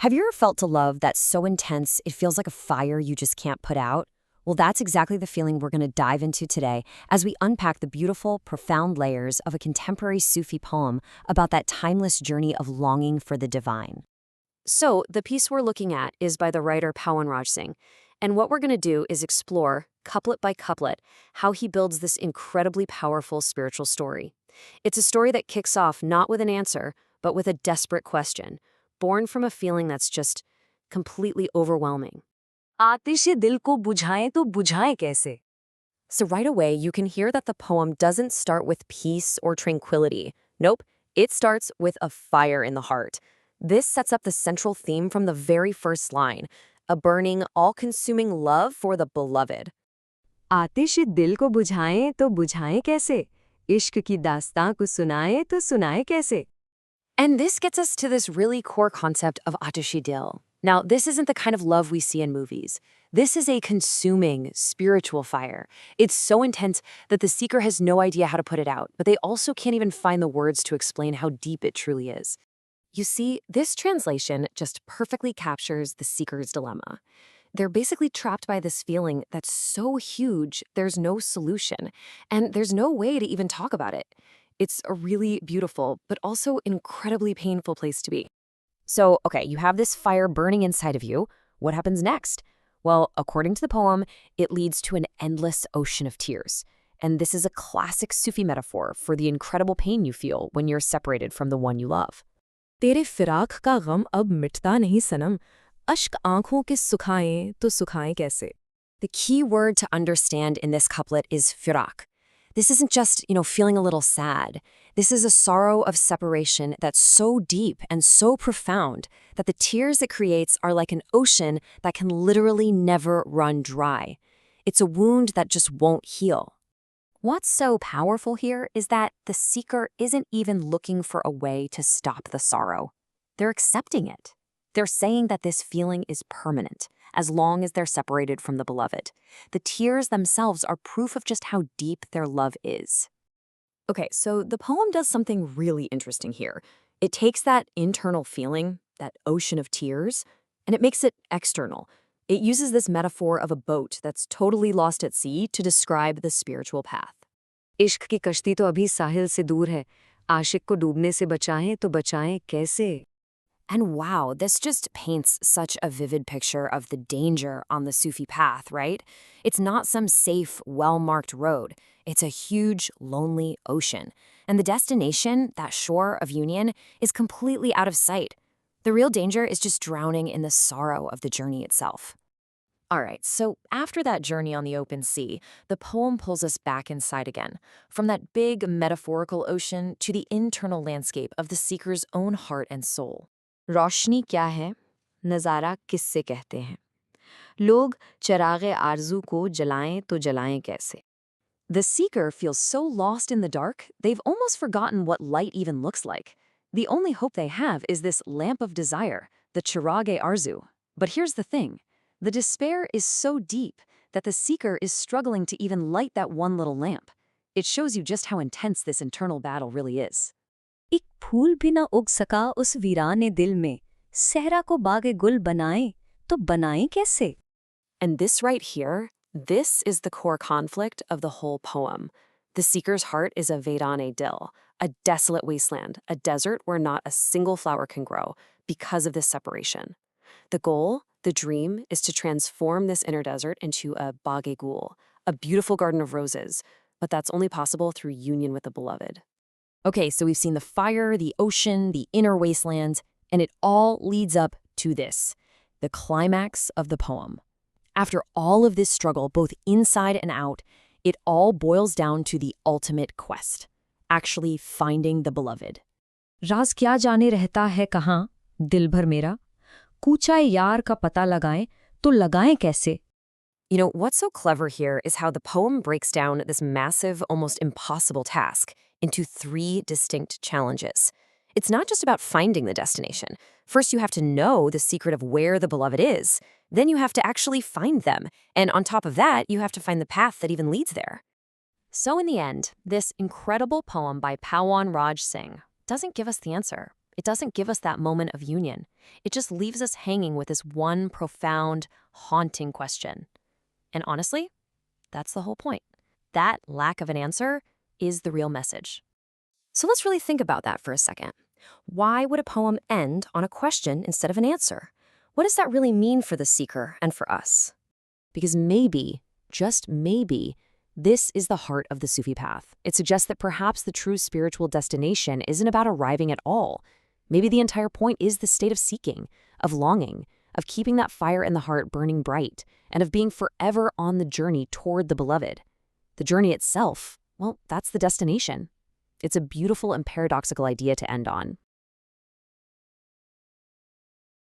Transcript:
Have you ever felt a love that's so intense it feels like a fire you just can't put out? Well, that's exactly the feeling we're going to dive into today as we unpack the beautiful, profound layers of a contemporary Sufi poem about that timeless journey of longing for the divine. So, the piece we're looking at is by the writer Pawan Raj Singh, and what we're going to do is explore, couplet by couplet, how he builds this incredibly powerful spiritual story. It's a story that kicks off not with an answer, but with a desperate question, born from a feeling that's just completely overwhelming. आतिश दिल को बुझाएं तो बुझाएं कैसे? So right away, you can hear that the poem doesn't start with peace or tranquility. Nope, it starts with a fire in the heart. This sets up the central theme from the very first line, a burning, all-consuming love for the beloved. आतिश दिल को बुझाएं तो बुझाएं कैसे? इश्क की दास्तां को सुनाएं तो सुनाएं कैसे? And this gets us to this really core concept of atishi dil. Now, this isn't the kind of love we see in movies. This is a consuming, spiritual fire. It's so intense that the seeker has no idea how to put it out, but they also can't even find the words to explain how deep it truly is. You see, this translation just perfectly captures the seeker's dilemma. They're basically trapped by this feeling that's so huge, there's no solution, and there's no way to even talk about it. It's a really beautiful, but also incredibly painful place to be. So, okay, you have this fire burning inside of you. What happens next? Well, according to the poem, it leads to an endless ocean of tears. And this is a classic Sufi metaphor for the incredible pain you feel when you're separated from the one you love. तेरे फिराक का गम अब मिटता नहीं सनम, अश्क आँखों के सुखाएं तो सुखाएं कैसे? The key word to understand in this couplet is firak. This isn't just, feeling a little sad. This is a sorrow of separation that's so deep and so profound that the tears it creates are like an ocean that can literally never run dry. It's a wound that just won't heal. What's so powerful here is that the seeker isn't even looking for a way to stop the sorrow. They're accepting it. They're saying that this feeling is permanent, as long as they're separated from the beloved. The tears themselves are proof of just how deep their love is. Okay, so the poem does something really interesting here. It takes that internal feeling, that ocean of tears, and it makes it external. It uses this metaphor of a boat that's totally lost at sea to describe the spiritual path. इश्क की कश्ती तो अभी साहिल से दूर है, आशिक को डूबने से बचाएं तो बचाएं कैसे? And wow, this just paints such a vivid picture of the danger on the Sufi path, right? It's not some safe, well-marked road. It's a huge, lonely ocean. And the destination, that shore of union, is completely out of sight. The real danger is just drowning in the sorrow of the journey itself. All right, so after that journey on the open sea, the poem pulls us back inside again, from that big metaphorical ocean to the internal landscape of the seeker's own heart and soul. रोशनी क्या है? नज़ारा किससे कहते हैं? लोग चरागे आरज़ू को जलाएं तो जलाएं कैसे? The seeker feels so lost in the dark, they've almost forgotten what light even looks like. The only hope they have is this lamp of desire, the chirage arzu. But here's the thing. The despair is so deep that the seeker is struggling to even light that one little lamp. It shows you just how intense this internal battle really is. एक फूल भी न उग सका उस वीराने दिल में, सहरा को बागे गुल बनाएं तो बनाएं कैसे? And this right here, this is the core conflict of the whole poem. The seeker's heart is a Vedane dil, a desolate wasteland, a desert where not a single flower can grow because of this separation. The goal, the dream, is to transform this inner desert into a Baghe Gul, a beautiful garden of roses, but that's only possible through union with the beloved. Okay, so we've seen the fire, the ocean, the inner wastelands, and it all leads up to this, the climax of the poem. After all of this struggle, both inside and out, it all boils down to the ultimate quest, actually finding the beloved. राज क्या जाने रहता है कहाँ, दिल भर मेरा, कूचा यार का पता लगाएं तो लगाएं कैसे? What's so clever here is how the poem breaks down this massive, almost impossible task into 3 distinct challenges. It's not just about finding the destination. First, you have to know the secret of where the beloved is. Then you have to actually find them. And on top of that, you have to find the path that even leads there. So in the end, this incredible poem by Pawan Raj Singh doesn't give us the answer. It doesn't give us that moment of union. It just leaves us hanging with this one profound, haunting question. And honestly, that's the whole point. That lack of an answer is the real message. So let's really think about that for a second. Why would a poem end on a question instead of an answer? What does that really mean for the seeker and for us? Because maybe, just maybe, this is the heart of the Sufi path. It suggests that perhaps the true spiritual destination isn't about arriving at all. Maybe the entire point is the state of seeking, of longing, of keeping that fire in the heart burning bright, and of being forever on the journey toward the beloved. The journey itself, well, that's the destination. It's a beautiful and paradoxical idea to end on.